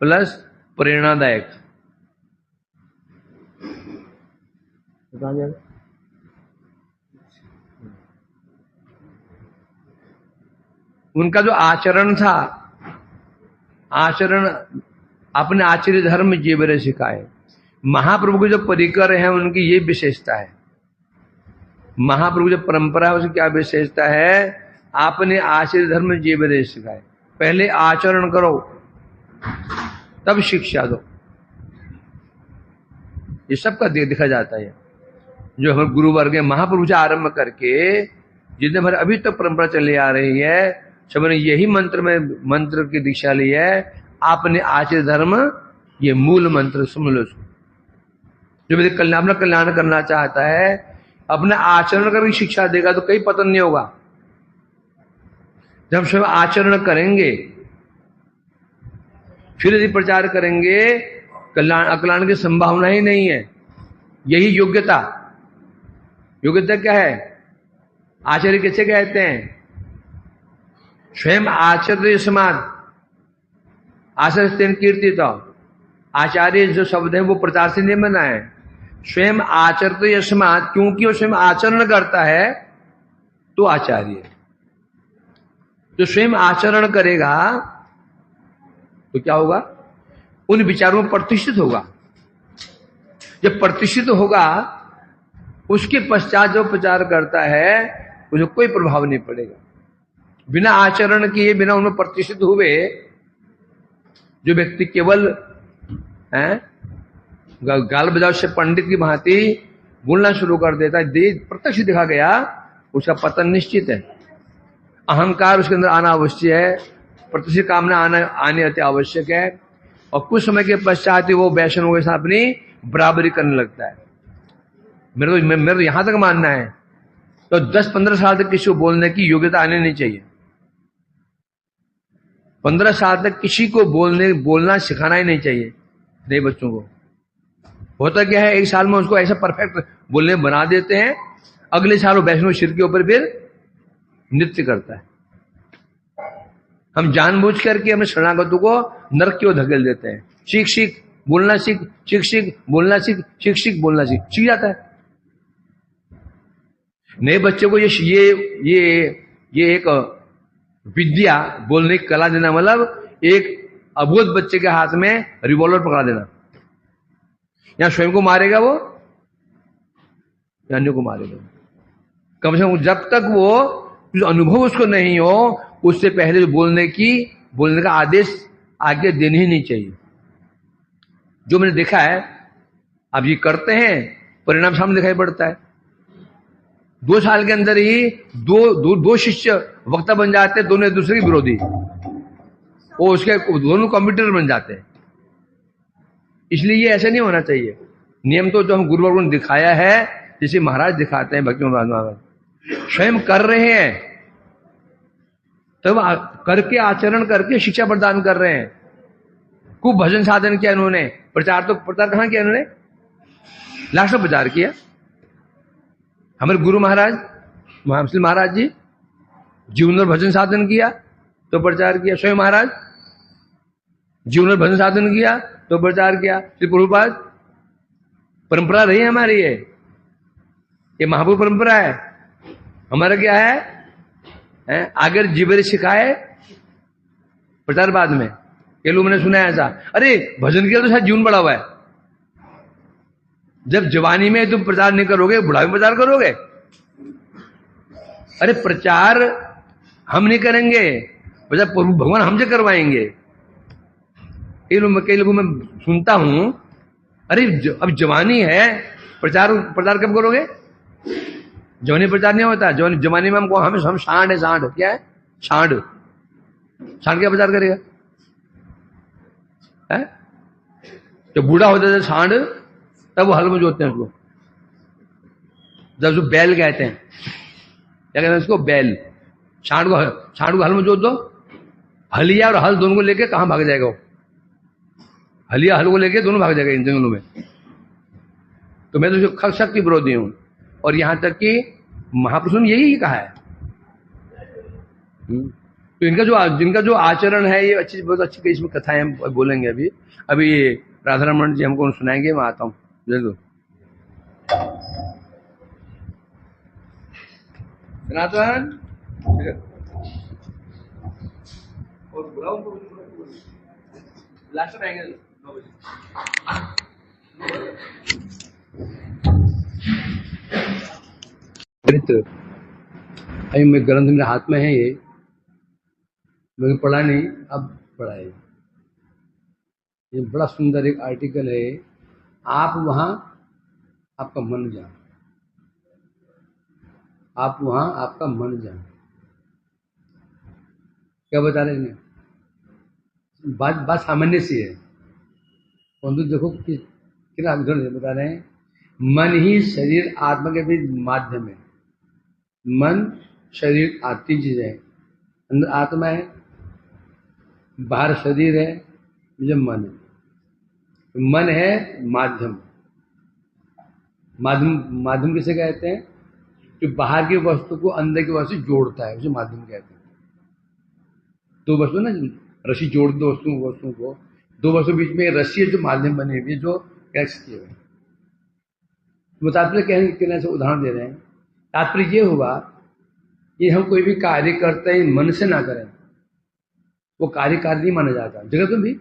प्लस प्रेरणादायक। उनका जो आचरण था, आचरण अपने आचार्य धर्म जीवन सिखाए। महाप्रभु के जो परिकर है उनकी ये विशेषता है। महाप्रभु जो परंपरा है उसकी क्या विशेषता है? आपने आचार्य धर्म जीवन सिखाए। पहले आचरण करो तब शिक्षा दो। ये सबका देखा जाता है। जो हमारे गुरु वर्ग है, महाप्रभु से आरंभ करके जितने भर अभी तक परंपरा चली आ रही है, सबने यही मंत्र की दीक्षा ली है। आपने आचार्य धर्म, ये मूल मंत्र सुन लो। जो भी अपना कल्याण करना चाहता है, अपना आचरण करके शिक्षा देगा तो कहीं पतन नहीं होगा। जब सब आचरण करेंगे, फिर यदि प्रचार करेंगे, कल्याण की संभावना ही नहीं है। यही योग्यता। योग्यता क्या है? आचार्य किसे कहते हैं? स्वयं आचार्य समान। आचरण कीर्ति तो आचार्य जो शब्द है वो प्रचार से नहीं बना है। स्वयं आचरत यस्मात्, क्योंकि वो स्वयं आचरण करता है तो आचार्य। जो स्वयं आचरण करेगा तो क्या होगा? उन विचारों में प्रतिष्ठित होगा। जब प्रतिष्ठित होगा उसके पश्चात जो प्रचार करता है उसे कोई प्रभाव नहीं पड़ेगा। बिना आचरण किए, बिना उनमें प्रतिष्ठित हुए जो व्यक्ति केवल गाल बजाव से पंडित की भांति बोलना शुरू कर देता है, प्रत्यक्ष दिखा गया, उसका पतन निश्चित है। अहंकार उसके अंदर आना आवश्यक है, प्रतिष्ठित कामना आने अति आवश्यक है, और कुछ समय के पश्चात ही वो वैष्णव के साथ अपनी बराबरी करने लगता है। मेरे तो यहां तक मानना है तो 10-15 साल तक किसी को बोलने की योग्यता आने नहीं चाहिए। 15 साल तक किसी को बोलना सिखाना ही नहीं चाहिए नए बच्चों को। होता क्या है, एक साल में उसको ऐसा परफेक्ट बोलने बना देते हैं, अगले साल वो वैष्णव सिर के ऊपर फिर नृत्य करता है। हम जानबूझ करके अपने शरणागतों को नरक की ओर धकेल देते हैं। सीख बोलना सीख, सीख बोलना सीख, सीख बोलना सीख जाता है। नए बच्चे को ये एक विद्या, बोलने की कला देना, मतलब एक अबोध बच्चे के हाथ में रिवॉल्वर पकड़ा देना। या स्वयं को मारेगा वो या अन्य को मारेगा। कम से कम जब तक वो जो अनुभव उसको नहीं हो, उससे पहले जो बोलने का आदेश आगे देने ही नहीं चाहिए। जो मैंने देखा है, अब ये करते हैं, परिणाम सामने दिखाई पड़ता है। 2 साल के अंदर ही दो शिष्य वक्ता बन जाते हैं, दोनों एक दूसरे के विरोधी, वो उसके दोनों कंप्यूटर बन जाते हैं। इसलिए ये ऐसा नहीं होना चाहिए। नियम तो जो हम गुरुवर्ग ने दिखाया है, जैसे महाराज दिखाते हैं, भक्ति महाराज स्वयं कर रहे हैं, तब करके आचरण करके शिक्षा प्रदान कर रहे हैं। खूब भजन साधन किया इन्होंने, प्रचार कहां किया इन्होंने? लास्ट में प्रचार किया। हमारे गुरु महाराज महाराज जी जीवन और भजन साधन किया तो प्रचार किया। स्वयं महाराज जीवन और भजन साधन किया तो प्रचार किया। श्री प्रभुपाद परंपरा रही है हमारी, ये महापुरुष परंपरा है हमारा। क्या है, आगे जीवन सिखाए, प्रचार बाद में। ये लोग मैंने सुना है ऐसा, अरे भजन किया तो शायद जीवन बढ़ा हुआ है। जब जवानी में तुम प्रचार नहीं करोगे, बुढ़ापे में प्रचार करोगे? अरे प्रचार हम नहीं करेंगे, प्रचार प्रभु भगवान हमसे करवाएंगे। कई लोगों में सुनता हूं, अरे अब जवानी है, प्रचार कब करोगे? जवानी प्रचार नहीं होता। जवानी में हम सांड है, सांड क्या है? सांड क्या प्रचार करेगा? है? जब बूढ़ा होता है सांड, तब वो हल में जोतते हैं उसको। जब उसको बैल कहते हैं, क्या कहते हैं उसको? बैल। सांड को हल में जोत दो, हलिया और हल दोनों को लेके कहां भाग जाएगा वो? हलिया हल को लेके दोनों भाग जाएगा इन जंगलों में। तो मैं तो उसको शक्ति विरोधी हूं, और यहां तक कि महापुरुषों ने यही कहा है। तो जिनका जो आचरण है, ये बहुत अच्छी इसमें कथाएं बोलेंगे। अभी राधारमण जी हमको सुनाएंगे, मैं आता हूं जरूर। सनातन और बुलाओ लास्ट में आएंगे 9 बजे। अभी मैं ग्रंथ मेरे हाथ में है, ये मैंने पढ़ा नहीं, अब पढ़ा है। ये बड़ा सुंदर एक आर्टिकल है। आप वहां आपका मन जान, आप वहां आपका मन जान। क्या बता रहे हैं? बात सामान्य सी है, परंतु देखो कितना ग्रंथ बता रहे हैं। मन ही शरीर आत्मा के बीच माध्यम है। मन शरीर तीन चीज है। अंदर आत्मा है, बाहर शरीर है, जब मन है। मन है माध्यम। माध्यम किसे कहते हैं? जो बाहर की वस्तु को अंदर की वस्तु से जोड़ता है, उसे माध्यम कहते हैं। दो वस्तु ना, रस्सी जोड़ दो वस्तुओं को, दो वस्तुओं के बीच में रस्सी जो माध्यम बने हुए जो कैच किए हुए। तात्पर्य कहने से उदाहरण दे रहे हैं। तात्पर्य ये हुआ कि हम कोई भी कार्य करते हैं मन से ना करें, वो कार्य नहीं माना जाता। जगत में भी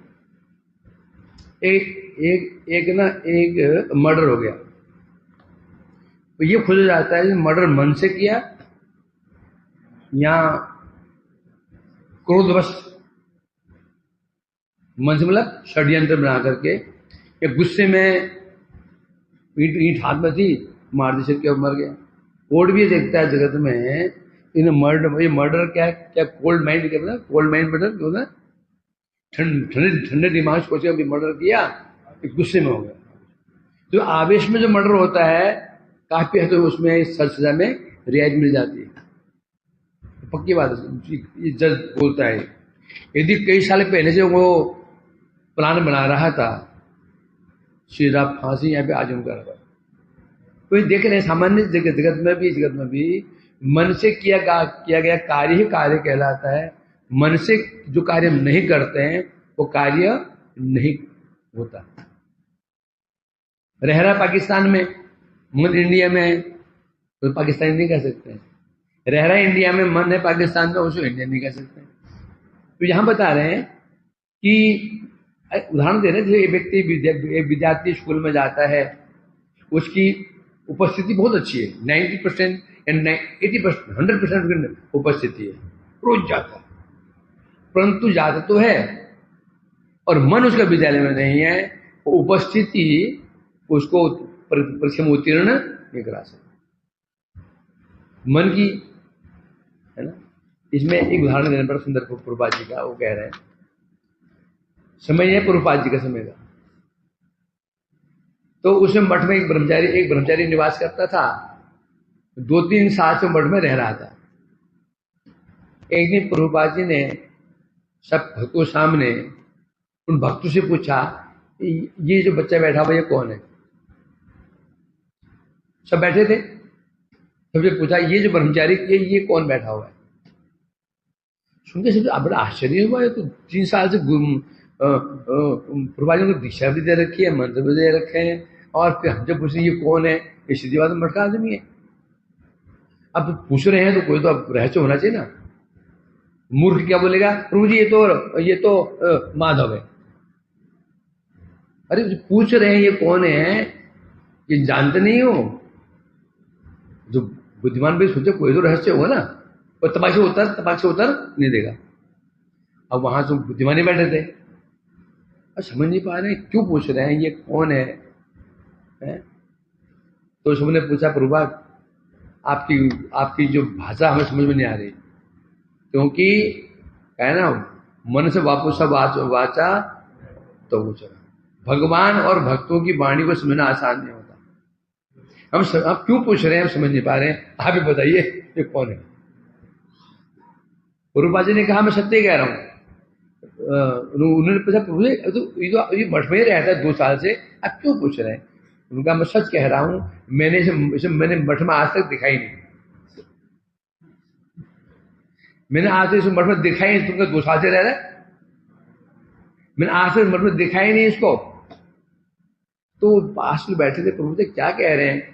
एक मर्डर हो गया तो ये खोजा जाता है मर्डर मन से किया या क्रोधवश, मन से मतलब षड्यंत्र बना करके, या गुस्से में ईंट हाथ में थी मार दी, सिर के मर गया। कोर्ट भी देखता है जगत में इन मर्डर क्या कोल्ड माइंड क्या, कोल्ड माइंड मर्डर क्यों ना, ठंडे दिमाग सोच के मर्डर किया, गुस्से में हो गया। तो आवेश में जो मर्डर होता है काफी हद तक उसमें सजा में रियायत मिल जाती है, पक्की बात है, ये जज बोलता है। यदि कई साल पहले से वो प्लान बना रहा था सीधा फांसी यहाँ पे आजम कर रहा, तो ये देख रहे हैं सामान्य जगत में भी मन से किया गया कार्य ही कार्य कहलाता है। मन से जो कार्य हम नहीं करते हैं वो कार्य नहीं होता। रह रहा पाकिस्तान में, मन इंडिया में, तो पाकिस्तानी नहीं कह सकते हैं। रह रहा इंडिया में, मन है पाकिस्तान में, उसको इंडिया नहीं कह सकते। तो यहां बता रहे हैं कि उदाहरण दे रहे हैं, एक व्यक्ति एक विद्यार्थी स्कूल में जाता है, उसकी उपस्थिति बहुत अच्छी है, 90% एंड 80%, 100% उपस्थिति है, रोज जाता है, परंतु जाता तो है और मन उसका विद्यालय में नहीं है, वो उपस्थिति उसको परीक्षा में उत्तीर्ण नहीं करा सकता, मन की है ना। इसमें एक उदाहरण देने पर सुंदर प्रभुपाद जी का, वो कह रहे हैं, समय है प्रभुपाद जी का समय का, तो उसमें मठ में एक ब्रह्मचारी निवास करता था, 2-3 साल से मठ में रह रहा था। एक दिन प्रभुपाद जी ने सब भक्तों सामने उन भक्तों से पूछा, ये जो बच्चा बैठा हुआ ये कौन है? सब बैठे थे, सबसे पूछा ये जो ब्रह्मचारी ये कौन बैठा हुआ है? सुनकर सबसे बड़ा आश्चर्य हुआ, है तो 3 साल से प्रभुपाद जी को दीक्षा भी दे रखी है, मंत्र भी दे रखे हैं, और फिर हम जब पूछे ये कौन है, ये सीधी बात मठ का आदमी है। अब पूछ रहे हैं तो कोई तो अब रहस्य होना चाहिए ना। मूर्ख क्या बोलेगा, प्रभु जी ये तो माधव है। अरे पूछ रहे हैं ये कौन है, ये जानते नहीं हो। जो बुद्धिमान भी सोचे कोई तो रहस्य होगा ना, और तपाक से उतर नहीं देगा। अब वहां से बुद्धिमानी बैठे थे, अब समझ नहीं पा रहे क्यों पूछ रहे हैं ये कौन है? तो सबने पूछा, प्रभुपाद आपकी जो भाषा हमें समझ में नहीं आ रही, क्योंकि है ना मन से वापुसा वाचा तो पूछा। भगवान और भक्तों की वाणी को समझना आसान नहीं होता। हम क्यों पूछ रहे हैं, हम समझ नहीं पा रहे हैं, आप ही बताइए ये कौन है? प्रभुपाद जी ने कहा मैं सत्य कह रहा हूं। उन्होंने पूछा, प्रभु जी तो ये मठ में ही रहता है 2 साल से, आप क्यों पूछ रहे हैं? उनका मैं सच कह रहा हूं, मैंने मठ में आज तक दिखाई नहीं, मैंने आज तक इस मठ में दिखाई नहीं। तुमका 2 साल से रह रहा है, मैंने आज तक मठ में दिखाई नहीं इसको। तो पास में बैठे थे, प्रभु जी क्या कह रहे हैं?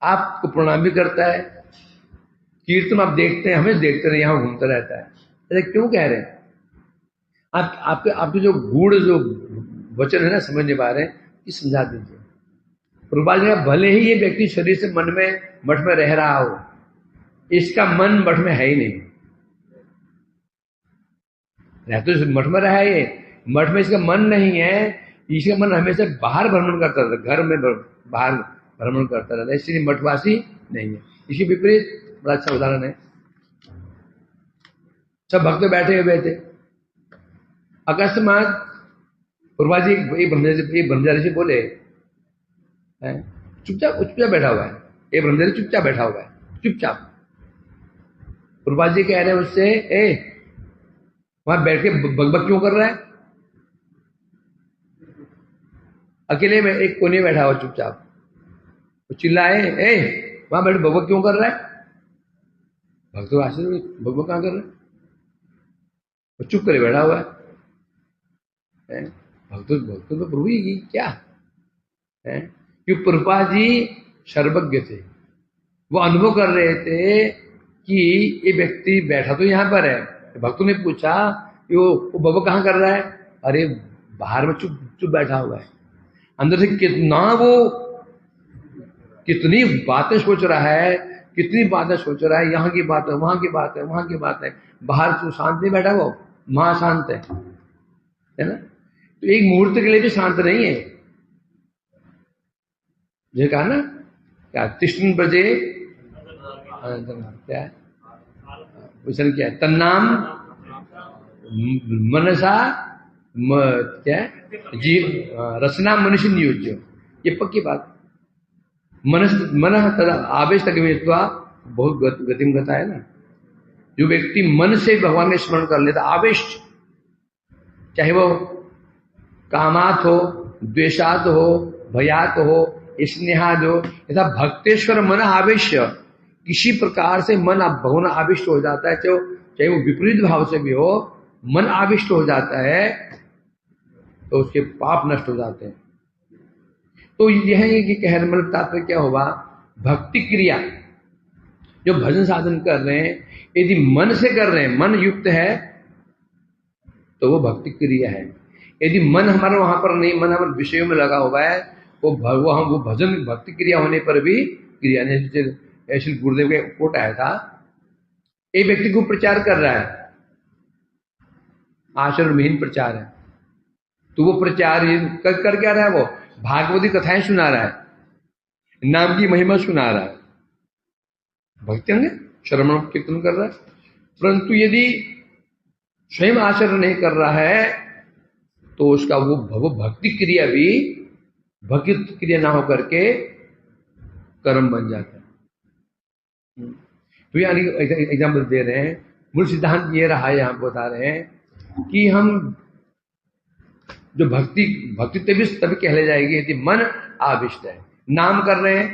आपको प्रणाम भी करता है, कीर्तन आप देखते हैं, हमें देखते रहे, यहां घूमता रहता है, ऐसे क्यों कह रहे हैं? आपके जो गूढ़ जो वचन है ना समझ नहीं पा रहे हैं, ये समझा दीजिए। प्रभुपाद जी, भले ही ये व्यक्ति शरीर से मन में मठ में रह रहा हो, इसका मन मठ में है ही नहीं। रह तो मठ में रहा है, मठ में इसका मन नहीं है, इसका मन हमेशा बाहर भ्रमण करता था, घर में बाहर भ्रमण करता रहता है, इसलिए मठवासी नहीं है। इसी विपरीत बड़ा अच्छा उदाहरण है, सब भक्त बैठे हुए थे, अकस्मात प्रभुपाद जी ब्रह्मचारी से बोले, चुपचाप बैठा हुआ है, ये ब्रह्मचारी चुपचाप बैठा हुआ है, चुपचाप। प्रभुपाद जी कह रहे हैं उससे, वहां बैठ के बकबक क्यों कर रहा है? अकेले में एक कोने बैठा हुआ चुपचाप, चिल्लाए, वहां बैठ बकबक क्यों कर रहा है? भक्त आश्चर्य, बकबक कहां कर रहा है? वो चुप करे बैठा हुआ है। भक्तों तो प्रभु ही क्या है, क्योंकि प्रभुपाद जी सर्वज्ञ थे, वो अनुभव कर रहे थे कि ये व्यक्ति बैठा तो यहाँ पर है। भक्तों ने पूछा कि वो बाबा कहाँ कर रहा है, अरे बाहर में चुप चुप बैठा हुआ है। अंदर से कितनी बातें सोच रहा है, कितनी बातें सोच रहा है, यहाँ की बात है, वहां की बात है, वहां की बात है। बाहर तो शांत नहीं बैठा, वो महाशांत है ना। तो एक मुहूर्त के लिए भी शांत नहीं है। जो कहा ना क्या तिष्ठन् बजे क्या क्वेश्चन क्या है, तन्नाम मनसा क्या जीव रचना मनुष्य नियोज्य, ये पक्की बात। मन तदा आवेश तक बहुत गतिम गता है ना। जो व्यक्ति मन से भगवान का स्मरण कर लेता, आवेश, चाहे वो कामात हो, द्वेषात हो, भयात हो, स्नेहाद हो, यथा भक्तेश्वर मन आवेश, किसी प्रकार से मन भगवान आविष्ट हो जाता है, चाहे वो विपरीत भाव से भी हो, मन आविष्ट हो जाता है तो उसके पाप नष्ट हो जाते हैं। तो यह कि कहने मतलब तात्पर्य क्या होगा, भक्ति क्रिया जो भजन साधन कर रहे हैं, यदि मन से कर रहे हैं, मन युक्त है तो वो भक्ति क्रिया है। यदि मन हमारा वहां पर नहीं, मन हमारे विषयों में लगा हुआ है, वो भजन भक्ति क्रिया होने पर भी क्रिया नहीं। ऐसे गुरुदेव का कोट आया था, एक व्यक्ति को प्रचार कर रहा है, आचरण विहीन प्रचार है, तो वो प्रचार कर क्या रहा है, वो भागवती कथाएं सुना रहा है, नाम की महिमा सुना रहा है, भक्ति अंग श्रवण कीर्तन कर रहा है। परंतु यदि स्वयं आचरण नहीं कर रहा है तो उसका वो भक्ति क्रिया भी भक्ति क्रिया ना होकर के कर्म बन जाता है। तो यानी एग्जाम्पल दे रहे हैं, मूल सिद्धांत ये रहा, यहां बता रहे हैं कि हम जो भक्ति तभी कहले जाएगी यदि मन आविष्ट है। नाम कर रहे हैं,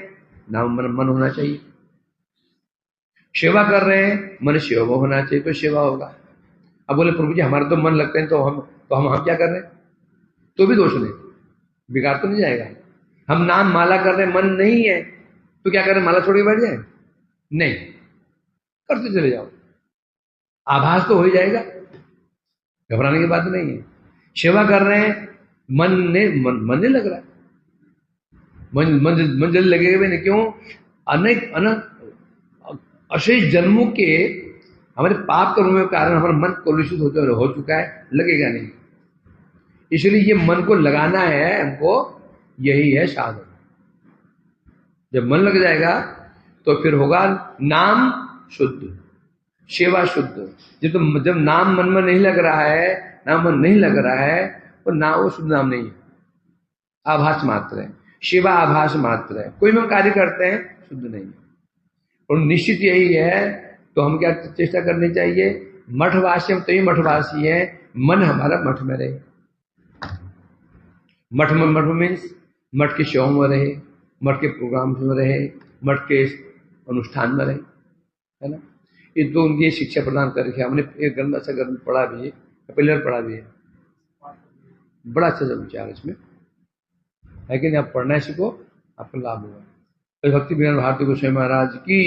नाम मन होना चाहिए। सेवा कर रहे हैं, मन सेवा होना चाहिए, तो सेवा होगा। अब बोले प्रभु जी हमारा तो मन लगता है, तो हम क्या कर रहे हैं, तो भी दोष नहीं, बिगाड़ तो नहीं जाएगा। हम नाम माला कर रहे हैं, मन नहीं है, तो क्या कर रहे हैं, माला छोड़ के बैठ जाए? नहीं, करते चले जाओ, आभास तो हो ही जाएगा, घबराने की बात नहीं है। सेवा कर रहे हैं, मन नहीं लग रहा है, मन जल्दी लगेगा भी नहीं। क्यों? अशेष जन्मों के हमारे पाप कर्मों के कारण हमारा मन कलुषित हो चुका है, लगेगा नहीं। इसलिए ये मन को लगाना है हमको, यही है साधन। जब मन लग जाएगा तो फिर होगा नाम शुद्ध, सेवा शुद्ध। जब नाम मन में नहीं लग रहा है, नाम मन नहीं लग रहा है, तो वो शुद्ध नाम नहीं है, आभास मात्र है। सेवा आभास मात्र है, कोई हम कार्य करते हैं शुद्ध नहीं है। और निश्चित यही है, तो हम क्या चेष्टा करनी चाहिए, मठवासी हम तो ही मठवासी है, मन हमारा मठ में रहे। मठ मीन्स मठ के शो में रहे, मठ के प्रोग्राम में रहे, मठ के अनुष्ठान में रहे, है ना। ये तो उनकी शिक्षा प्रदान करके हमने एक ग्रंथ अच्छा ग्रंथ पढ़ा भी है, पहले पढ़ा भी है, बड़ा अच्छा विचार इसमें है कि नहीं। आप पढ़ना सीखो, आपको लाभ होगा। भक्ति विज्ञान भारती गोस्वामी महाराज की